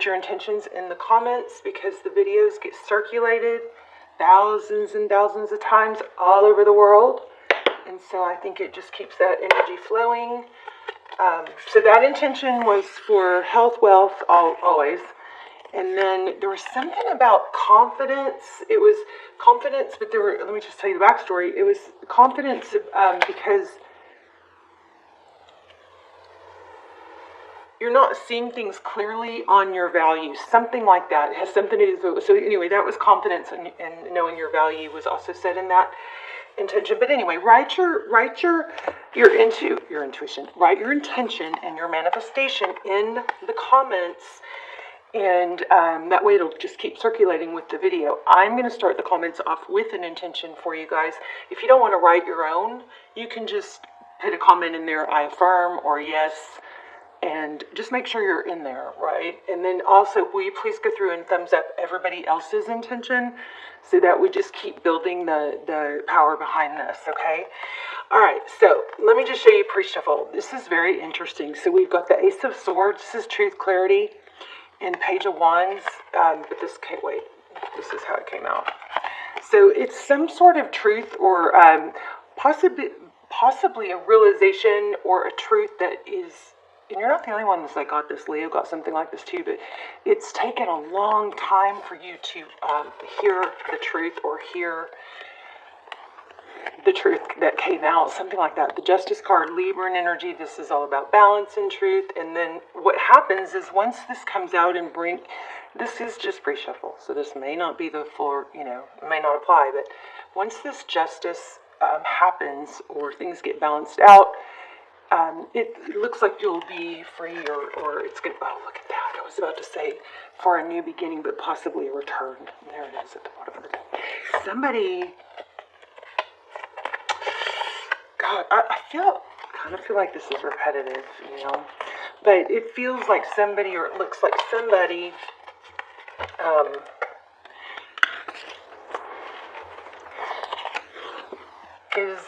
put your intentions in the comments because the videos get circulated thousands and thousands of times all over the world. And so I think it just keeps that energy flowing. So that intention was for health, wealth, always. And then there was something about confidence. It was confidence, but let me just tell you the backstory. It was confidence because you're not seeing things clearly on your values. Something like that. It has something to do with it. So anyway, that was confidence and knowing your value was also said in that intention. But anyway, write your intuition. Write your intention and your manifestation in the comments. And that way it'll just keep circulating with the video. I'm going to start the comments off with an intention for you guys. If you don't want to write your own, you can just put a comment in there, I affirm or yes, and just make sure you're in there, right? And then also, will you please go through and thumbs up everybody else's intention so that we just keep building the power behind this, okay? All right, so let me just show you pre-shuffle. This is very interesting. So we've got the Ace of Swords. This is truth, clarity. And Page of Wands, but this can't wait. This is how it came out. So it's some sort of truth or possibly a realization or a truth that is, and you're not the only ones that got this. Leo got something like this too, but it's taken a long time for you to hear the truth or hear the truth that came out, something like that. The Justice card, Libran energy, this is all about balance and truth. And then what happens is once this comes out and this is just pre-shuffle, so this may not be the full, may not apply, but once this justice happens or things get balanced out, it looks like you'll be free or it's going to, oh, look at that. I was about to say for a new beginning, but possibly a return. There it is at the bottom of the deck. Somebody... God, I kind of feel like this is repetitive, but it feels like somebody, or it looks like somebody, is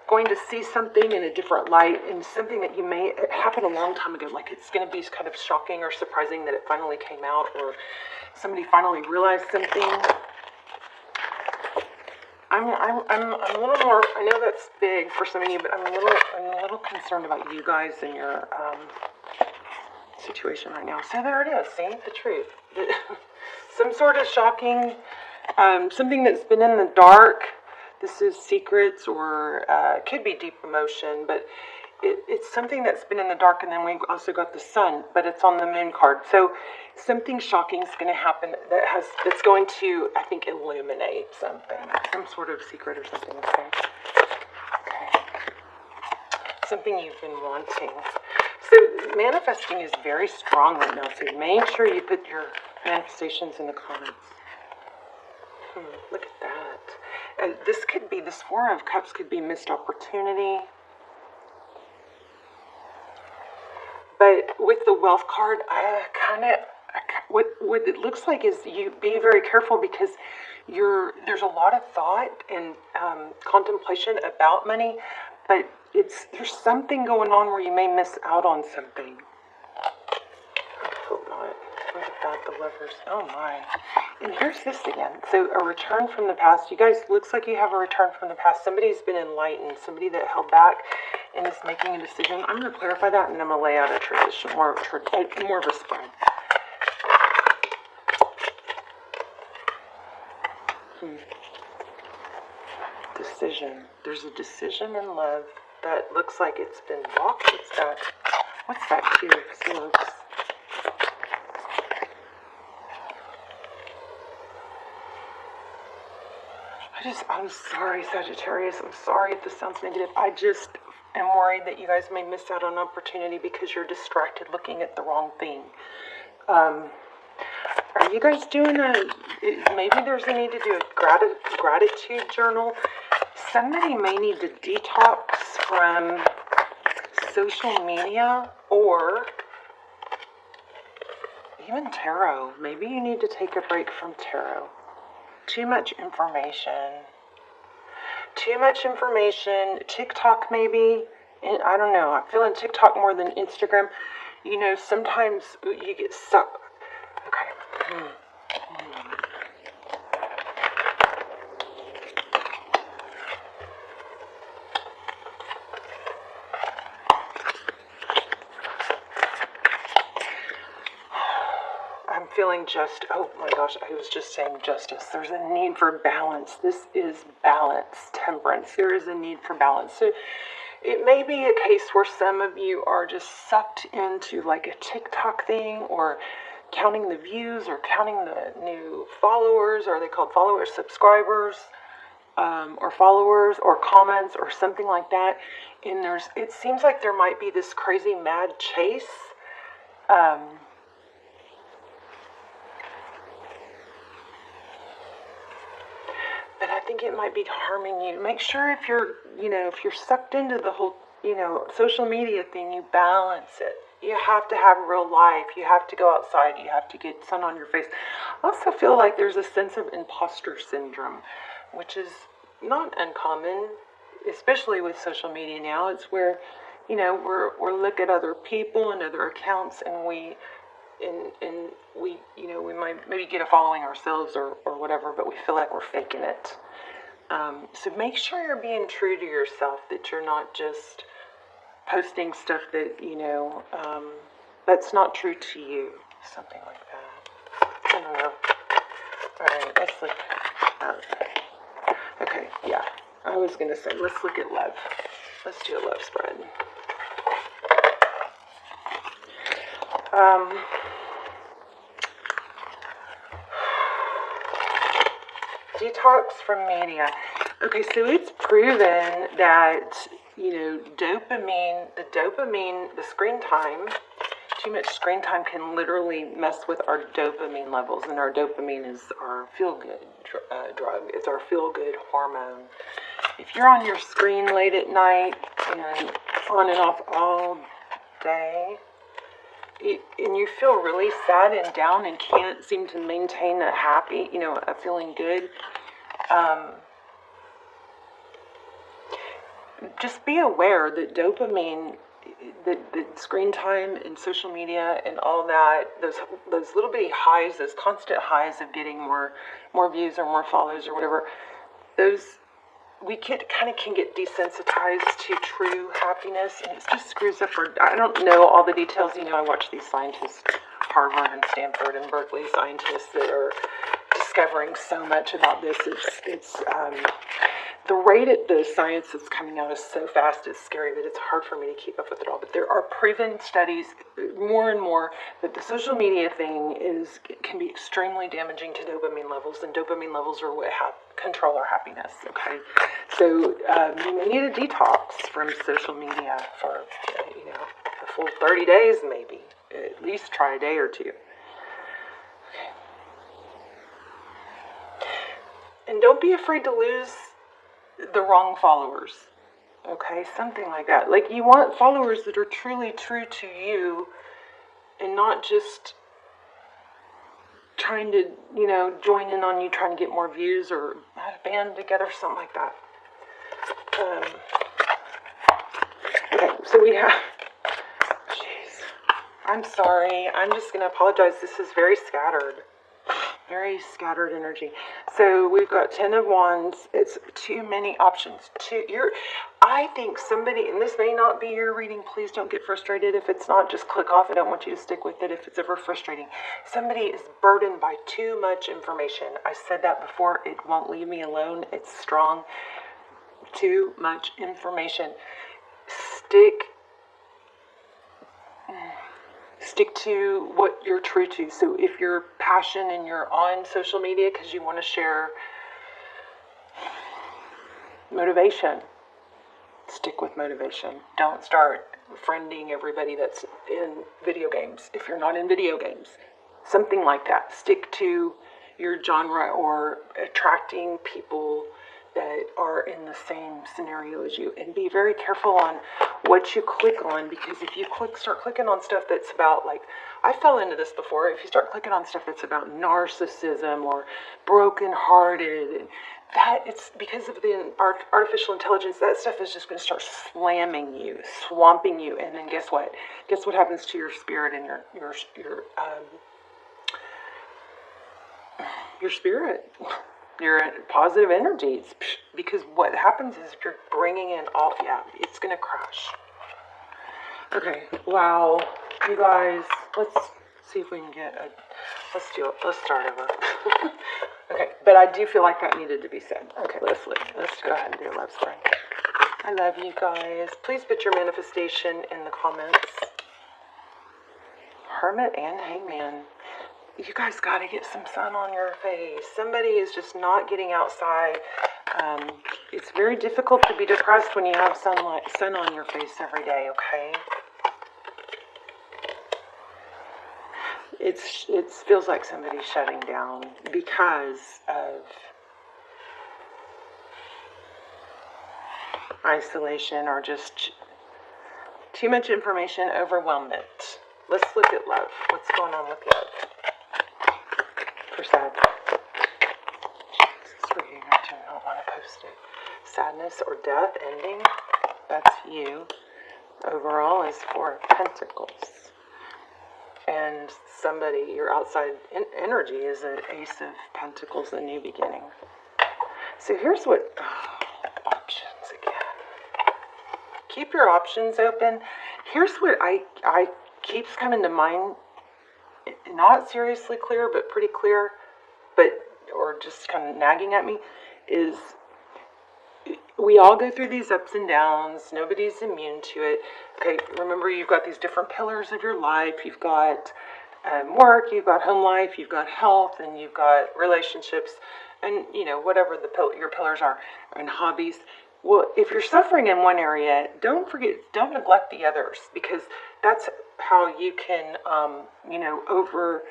going to see something in a different light, and something that it happened a long time ago, like it's going to be kind of shocking or surprising that it finally came out, or somebody finally realized something. I'm a little more, I know that's big for some of you, but I'm a little concerned about you guys and your situation right now. So there it is, see, the truth. Some sort of shocking, something that's been in the dark. This is secrets or it could be deep emotion, but it's something that's been in the dark, and then we've also got the sun, but it's on the moon card. So something shocking is going to happen that's going to, I think, illuminate something, some sort of secret or something. Okay. Something you've been wanting. So manifesting is very strong right now. So make sure you put your manifestations in the comments. Look at that. This Four of Cups could be missed opportunity. But with the Wealth card, what it looks like is you be very careful because there's a lot of thought and contemplation about money, but there's something going on where you may miss out on something. I hope not. Look at that, the Lovers. Oh my. And here's this again. So a return from the past. You guys, looks like you have a return from the past. Somebody's been enlightened. Somebody that held back and is making a decision. I'm going to clarify that, and I'm going to lay out a tradition, more of a spread. Decision. There's a decision in love that looks like it's been blocked. What's that Two of Swords? I'm sorry, Sagittarius. I'm sorry if this sounds negative. I just am worried that you guys may miss out on opportunity because you're distracted looking at the wrong thing. Are you guys doing maybe there's a need to do a gratitude journal. Somebody may need to detox from social media or even tarot. Maybe you need to take a break from tarot. Too much information. TikTok maybe. I don't know. I'm feeling TikTok more than Instagram. You know, sometimes you get stuck. Okay. I'm feeling just, oh my gosh, I was just saying justice. There's a need for balance. This is balance, temperance. There is a need for balance. So it may be a case where some of you are just sucked into like a TikTok thing, or counting the views, or counting the new followers. Are they called followers, subscribers, or followers, or comments, or something like that? And it seems like there might be this crazy mad chase. But I think it might be harming you. Make sure if you're sucked into the whole, social media thing, you balance it. You have to have real life. You have to go outside. You have to get sun on your face. I also feel like there's a sense of imposter syndrome, which is not uncommon, especially with social media now. It's where, we're look at other people and other accounts, and we might maybe get a following ourselves or whatever, but we feel like we're faking it. So make sure you're being true to yourself, that you're not just posting stuff that, that's not true to you. Something like that. I don't know. All right, let's look. Okay, yeah. I was going to say, let's look at love. Let's do a love spread. Detox from media. Okay, so it's proven that, the screen time, too much screen time can literally mess with our dopamine levels. And our dopamine is our feel-good drug. It's our feel-good hormone. If you're on your screen late at night and on and off all day, and you feel really sad and down and can't seem to maintain a happy, a feeling good, just be aware that dopamine, the screen time and social media and all that, those little bitty highs, those constant highs of getting more views or more follows or whatever, we can get desensitized to true happiness, and it just screws up I don't know all the details. I watch these scientists, Harvard and Stanford and Berkeley scientists, that are discovering so much about this. It's the rate at the science that's coming out is so fast, it's scary, that it's hard for me to keep up with it all. But there are proven studies, more and more, that the social media thing can be extremely damaging to dopamine levels, and dopamine levels are what control our happiness, okay? So you may need a detox from social media for, a full 30 days maybe. At least try a day or two. Okay. And don't be afraid to lose the wrong followers, okay? Something like that. Like, you want followers that are truly true to you, and not just trying to, join in on you, trying to get more views or have a band together, something like that. Okay, so we have, I'm sorry, I'm just going to apologize. This is very scattered energy. So we've got 10 of Wands. It's too many options. I think somebody, and this may not be your reading, please don't get frustrated if it's not. Just click off. I don't want you to stick with it if it's ever frustrating. Somebody is burdened by too much information. I said that before. It won't leave me alone. It's strong. Too much information. Stick to what you're true to. So if you're passionate and you're on social media because you want to share motivation, stick with motivation. Don't start friending everybody that's in video games if you're not in video games. Something like that. Stick to your genre, or attracting people that are in the same scenario as you, and be very careful on what you click on, because if you start clicking on stuff that's about, like, I fell into this before, if you start clicking on stuff that's about narcissism or brokenhearted, that it's because of the artificial intelligence. That stuff is just going to start slamming you, swamping you, and then guess what? Guess what happens to your spirit and your spirit, your positive energies. Because what happens is you're bringing in all. Yeah, it's going to crash. Okay. Wow, you guys. Let's see if we can get a. Let's start over. Okay, but I do feel like that needed to be said. Okay, let's go ahead and do a love story. I love you guys. Please put your manifestation in the comments. Hermit and Hangman. You guys got to get some sun on your face. Somebody is just not getting outside. It's very difficult to be depressed when you have sun on your face every day, okay? It feels like somebody's shutting down because of isolation or just too much information, overwhelmment. Let's look at love. What's going on with love? For sad. Jesus, for you. I do not want to post it. Sadness or death ending. That's you. Overall is Four of Pentacles. And somebody, your outside energy is an Ace of Pentacles, a new beginning. So here's what, options again. Keep your options open. Here's what I keeps coming to mind, not seriously clear, but pretty clear, or just kind of nagging at me, is we all go through these ups and downs. Nobody's immune to it. Okay, remember you've got these different pillars of your life. You've got work, you've got home life, you've got health, and you've got relationships, and whatever your pillars are, and hobbies. Well, if you're suffering in one area, don't neglect the others, because that's how you can, over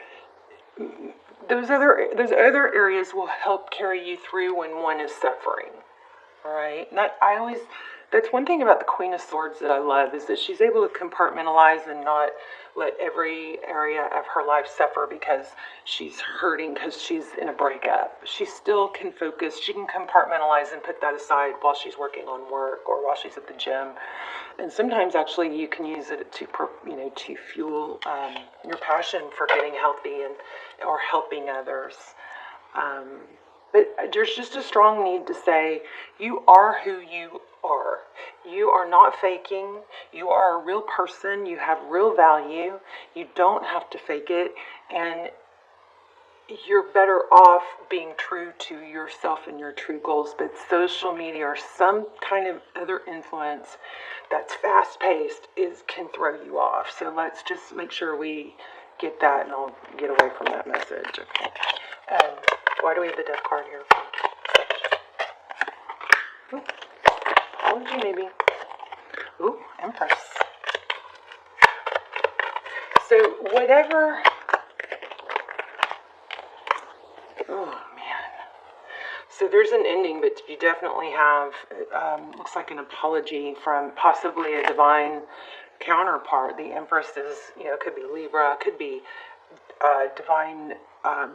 those other areas will help carry you through when one is suffering. All right. That's one thing about the Queen of Swords that I love, is that she's able to compartmentalize and not let every area of her life suffer because she's hurting, because she's in a breakup. She still can focus. She can compartmentalize and put that aside while she's working on work or while she's at the gym. And sometimes actually you can use it to fuel your passion for getting healthy or helping others. But there's just a strong need to say, you are who you are. You are not faking. You are a real person. You have real value. You don't have to fake it. And you're better off being true to yourself and your true goals. But social media or some kind of other influence that's fast-paced can throw you off. So let's just make sure we get that, and I'll get away from that message. Okay. Why do we have the death card here? Ooh, apology maybe. Ooh, Empress. So whatever. Oh man. So there's an ending, but you definitely have. Looks like an apology from possibly a divine counterpart. The Empress is, could be Libra, could be divine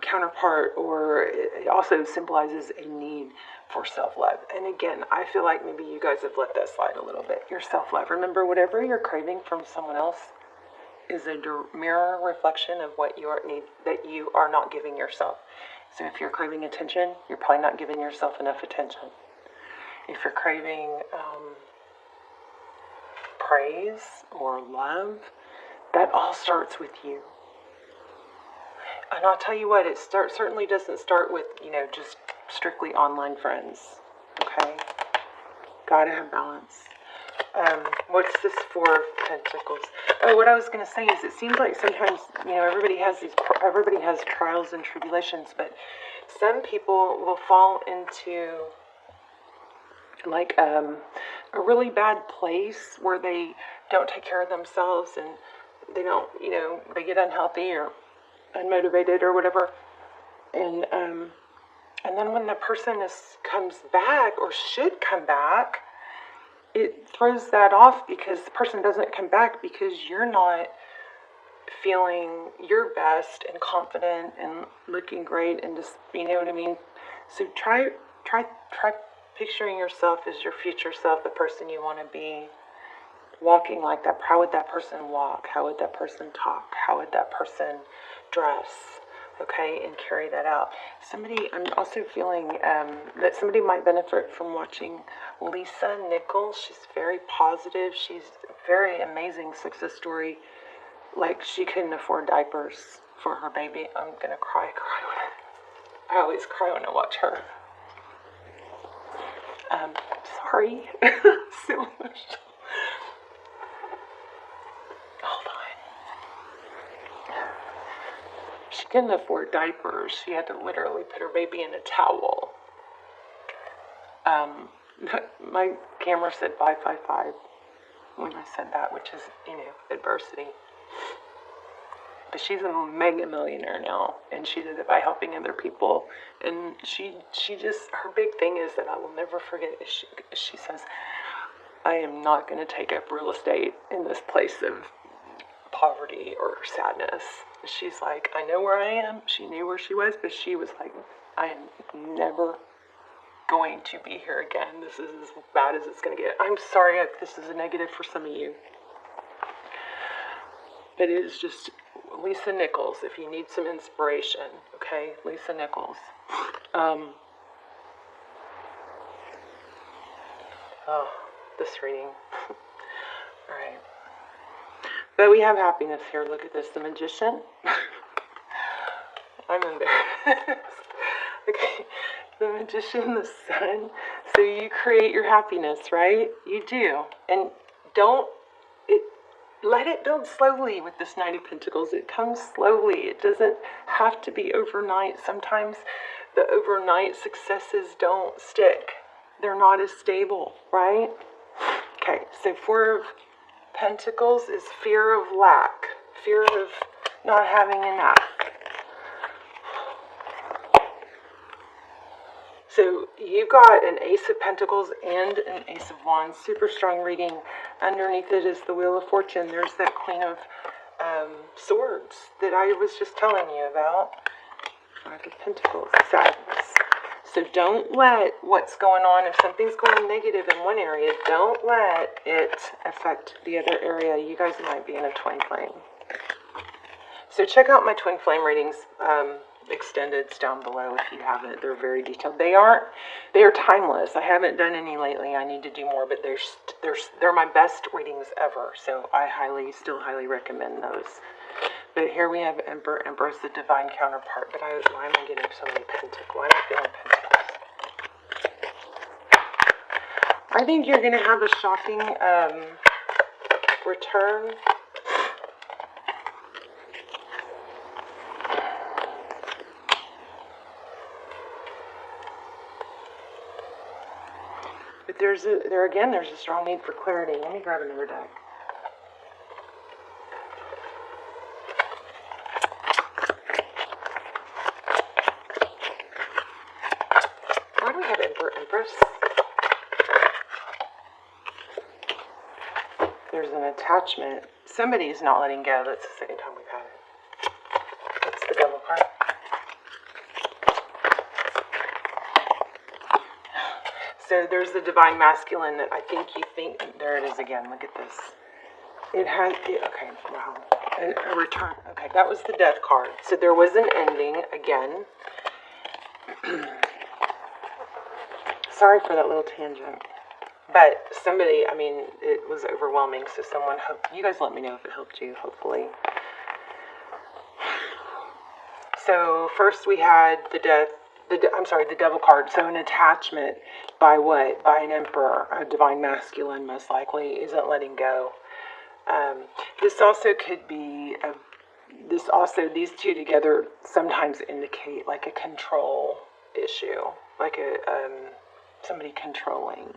counterpart, or it also symbolizes a need for self-love. And again, I feel like maybe you guys have let that slide a little bit. Your self-love. Remember, whatever you're craving from someone else is a mirror reflection of what that you are not giving yourself. So if you're craving attention, you're probably not giving yourself enough attention. If you're craving praise or love, that all starts with you. And I'll tell you what, it certainly doesn't start with, just strictly online friends. Okay? Gotta have balance. What's this Four of Pentacles? Oh, what I was going to say is, it seems like sometimes, everybody has trials and tribulations, but some people will fall into like a really bad place where they don't take care of themselves, and they don't, they get unhealthy or unmotivated or whatever, and then when the person comes back, or should come back, it throws that off, because the person doesn't come back because you're not feeling your best and confident and looking great and just, you know what I mean? So try try picturing yourself as your future self, the person you want to be, walking like that. How would that person walk? How would that person talk? How would that person dress? Okay, and carry that out. I'm also feeling that somebody might benefit from watching Lisa Nichols. She's very positive. She's a very amazing success story. Like, she couldn't afford diapers for her baby. I'm gonna cry. I always cry when I watch her. Sorry. So emotional. Hold on. She couldn't afford diapers. She had to literally put her baby in a towel. My camera said 555 when I said that, which is, adversity. But she's a mega millionaire now, and she did it by helping other people. And she just, her big thing is that I will never forget. She says, I am not going to take up real estate in this place of poverty or sadness. She's like, I know where I am. She knew where she was, but she was like, I am never going to be here again. This is as bad as it's going to get. I'm sorry if this is a negative for some of you. But it is just Lisa Nichols, if you need some inspiration, okay? Lisa Nichols. This reading. All right. But we have happiness here. Look at this. The Magician. I'm embarrassed. Okay. The Magician, the Sun. So you create your happiness, right? You do. And let it build slowly with this Knight of Pentacles. It comes slowly. It doesn't have to be overnight. Sometimes the overnight successes don't stick. They're not as stable, right? Okay, so Four of Pentacles is fear of lack, fear of not having enough. So you've got an Ace of Pentacles and an Ace of Wands, super strong reading. Underneath it is the Wheel of Fortune. There's that Queen of Swords that I was just telling you about. Five of Pentacles, sadness. So don't let what's going on, if something's going negative in one area, don't let it affect the other area. You guys might be in a twin flame. So check out my twin flame readings, extendeds down below if you haven't. They're very detailed. They are timeless. I haven't done any lately. I need to do more, but they're my best readings ever. So I still highly recommend those. But here we have Emperor, Empress, the divine counterpart. But why am I getting so many pentacles? Why am I feeling pentacles? I think you're going to have a shocking return. But there's a strong need for clarity. Let me grab another deck. Why do we have Emperor, Empress? There's an attachment. Somebody is not letting go. That's the second time we've had it. That's the Devil card. So there's the divine masculine that I think you think, there it is again, look at this. Okay, wow, a return. Okay, that was the Death card. So there was an ending again. Sorry for that little tangent. But somebody, it was overwhelming, so someone, you guys let me know if it helped you, hopefully. So first we had the Devil card. So an attachment by what? By an Emperor, a divine masculine, most likely, isn't letting go. This also could be, these two together sometimes indicate like a control issue, like somebody controlling.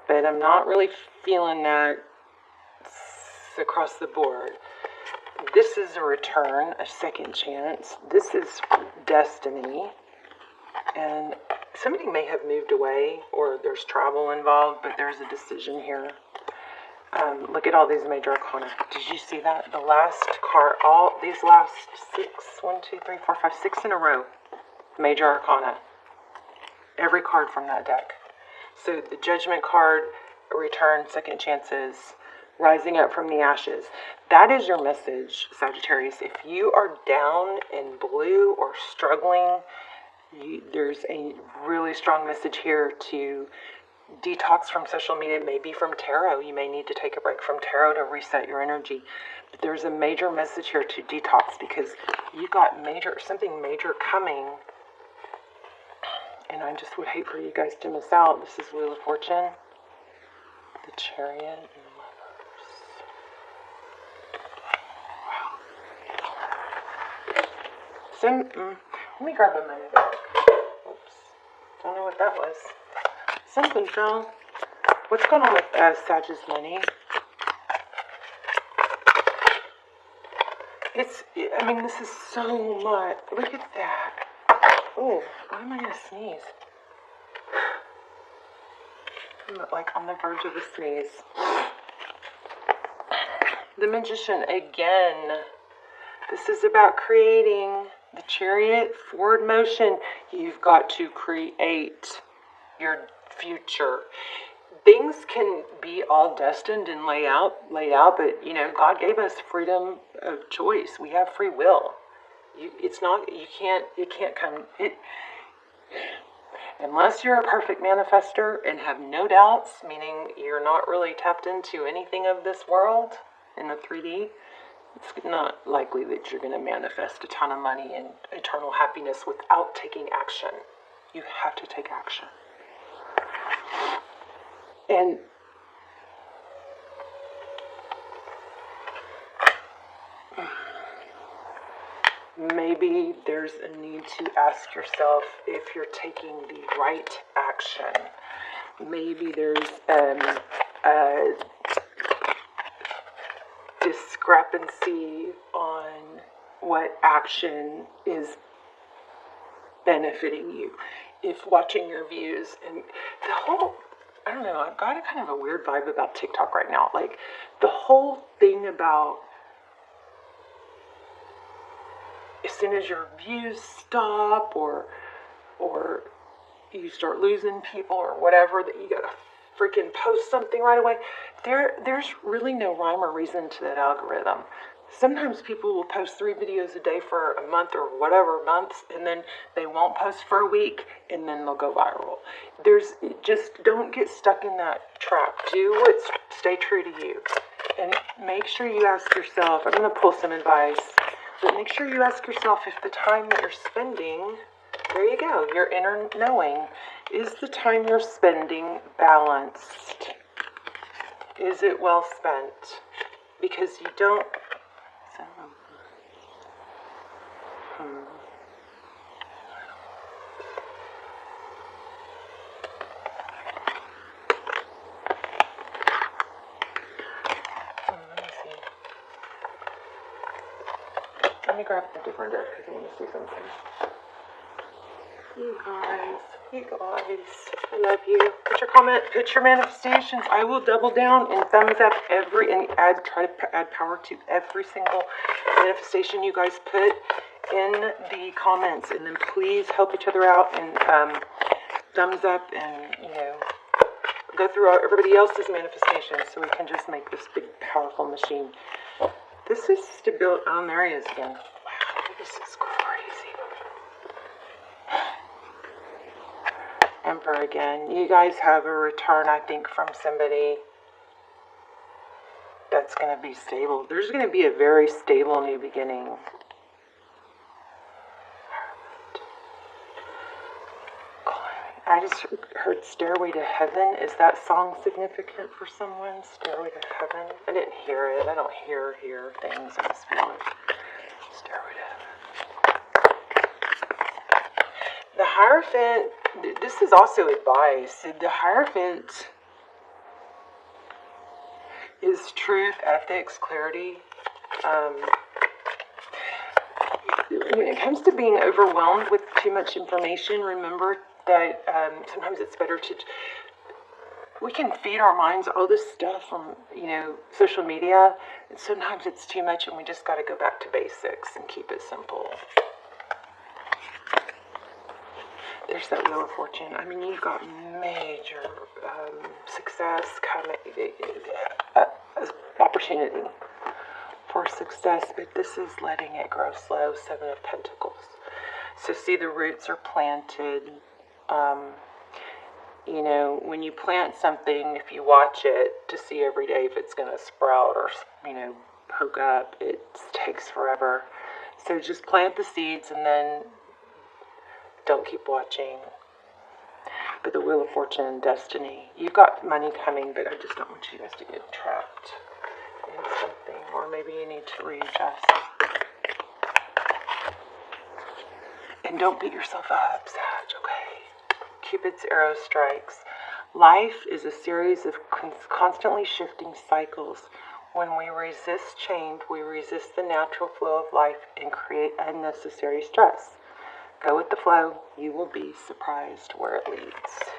But I'm not really feeling that across the board. This is a return, a second chance. This is destiny. And somebody may have moved away, or there's travel involved, but there's a decision here. Look at all these major arcana. Did you see that? The last card, all these last 6, 1, 2, 3, 4, 5, 6 in a row. Major arcana. every card from that deck. So the Judgment card, return, second chances, rising up from the ashes. That is your message, Sagittarius. If you are down in blue or struggling, there's a really strong message here to detox from social media, maybe from tarot. You may need to take a break from tarot to reset your energy. But there's a major message here to detox because you got something major coming. And I just would hate for you guys to miss out. This is Wheel of Fortune, the Chariot, and Lovers. Wow. Let me grab a money back. Oops. Don't know what that was. Something fell. What's going on with Sag's money? This is so much. Look at that. Oh, why am I going to sneeze? I'm like on the verge of a sneeze. The Magician again. This is about creating the Chariot, forward motion. You've got to create your future. Things can be all destined and laid out, but God gave us freedom of choice. We have free will. Unless you're a perfect manifester and have no doubts, meaning you're not really tapped into anything of this world in the 3D, it's not likely that you're going to manifest a ton of money and eternal happiness without taking action. You have to take action. And maybe there's a need to ask yourself if you're taking the right action. Maybe there's a discrepancy on what action is benefiting you. If watching your views and the whole, I don't know, I've got a kind of a weird vibe about TikTok right now. Like the whole thing about as soon as your views stop or you start losing people or whatever, that you gotta freaking post something right away. There's really no rhyme or reason to that algorithm. Sometimes people will post 3 videos a day for a month or whatever months, and then they won't post for a week, and then they'll go viral. Just don't get stuck in that trap. Stay true to you. And make sure you ask yourself, I'm going to pull some advice, but make sure you ask yourself if the time that you're spending, there you go, your inner knowing, is the time you're spending balanced? Is it well spent? Because you don't... Let me grab a different deck because I want to see something. You guys, I love you. Put your manifestations. I will double down and thumbs up try to add power to every single manifestation you guys put in the comments, and then please help each other out and thumbs up and go through everybody else's manifestations so we can just make this big powerful machine. This is stability. Oh, there he is again. Wow, this is crazy. Emperor again. You guys have a return, I think, from somebody that's going to be stable. There's going to be a very stable new beginning. I just heard Stairway to Heaven. Is that song significant for someone? Stairway to Heaven? I didn't hear it. I don't hear things. I just feel it. Stairway to Heaven. The Hierophant, this is also advice. The Hierophant is truth, ethics, clarity. When it comes to being overwhelmed with too much information, remember that sometimes it's better we can feed our minds all this stuff from, social media, and sometimes it's too much and we just got to go back to basics and keep it simple. there's that Wheel of Fortune. I mean, you've got major success coming, opportunity for success, but this is letting it grow slow. Seven of Pentacles. So see, the roots are planted. You know, when you plant something, if you watch it to see every day if it's going to sprout or, you know, poke up, it takes forever. So just plant the seeds and then don't keep watching. But the Wheel of Fortune and Destiny, you've got money coming, but I just don't want you guys to get trapped in something, or maybe you need to readjust. And don't beat yourself up, Sag, okay? Cupid's arrow strikes. Life is a series of constantly shifting cycles. When we resist change, we resist the natural flow of life and create unnecessary stress. Go with the flow. You will be surprised where it leads.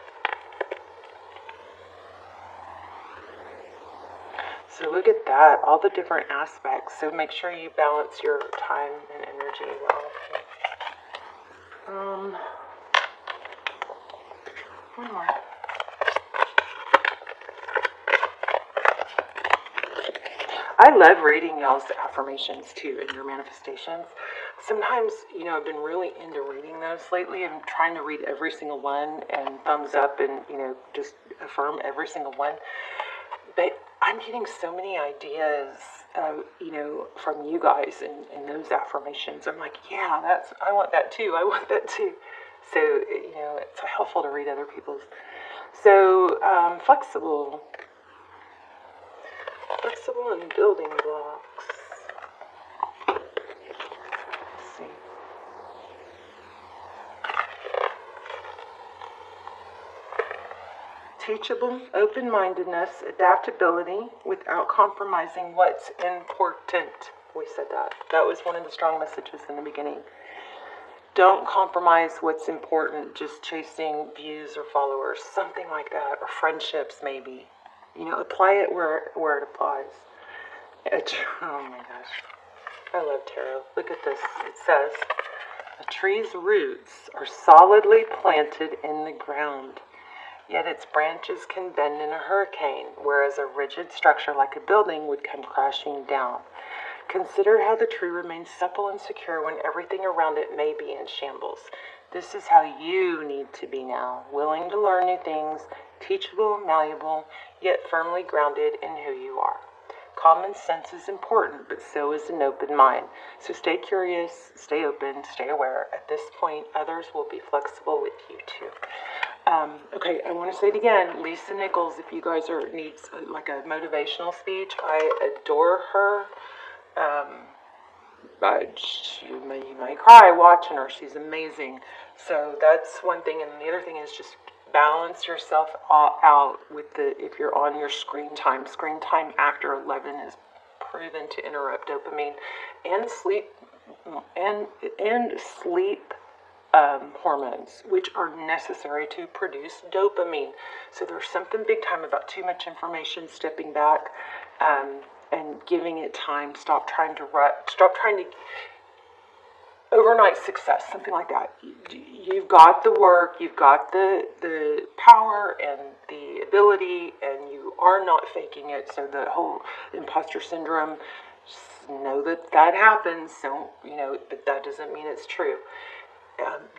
So look at that, all the different aspects. So make sure you balance your time and energy well. One more. I love reading y'all's affirmations too and your manifestations. Sometimes, you know, I've been really into reading those lately and trying to read every single one and thumbs up and, you know, just affirm every single one. But I'm getting so many ideas, you know, from you guys and those affirmations. I'm like, yeah, I want that too. I want that too. So, you know, it's helpful to read other people's. So, flexible and building blocks. Let's see. Teachable, open-mindedness, adaptability without compromising what's important. We said that. That was one of the strong messages in the beginning. Don't compromise what's important, just chasing views or followers, something like that, or friendships maybe. You know, apply it where it applies. Oh my gosh. I love tarot. Look at this. It says, a tree's roots are solidly planted in the ground, yet its branches can bend in a hurricane, whereas a rigid structure like a building would come crashing down. Consider how the tree remains supple and secure when everything around it may be in shambles. This is how you need to be now, willing to learn new things, teachable, malleable, yet firmly grounded in who you are. Common sense is important, but so is an open mind. So stay curious, stay open, stay aware. At this point, others will be flexible with you too. Okay, I want to say it again. Lisa Nichols, if you guys need like a motivational speech, I adore her. You may cry watching her. She's amazing. So that's one thing. And the other thing is just balance yourself out with if you're on your screen time. Screen time after 11 is proven to interrupt dopamine and sleep hormones, which are necessary to produce dopamine. So there's something big time about too much information, stepping back, and giving it time. Stop trying to overnight success, something like that. You've got the work, you've got the power and the ability, and you are not faking it. So the whole imposter syndrome, just know that happens. So, you know, but that doesn't mean it's true.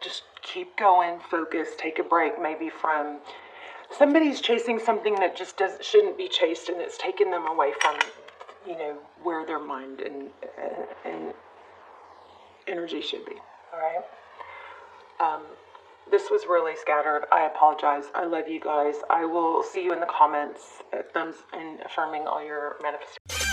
Just keep going, focus, take a break, maybe from somebody's chasing something that just shouldn't be chased, and it's taking them away from, you know, where their mind and energy should be. All right. This was really scattered. I apologize. I love you guys. I will see you in the comments. Thumbs and affirming all your manifestations.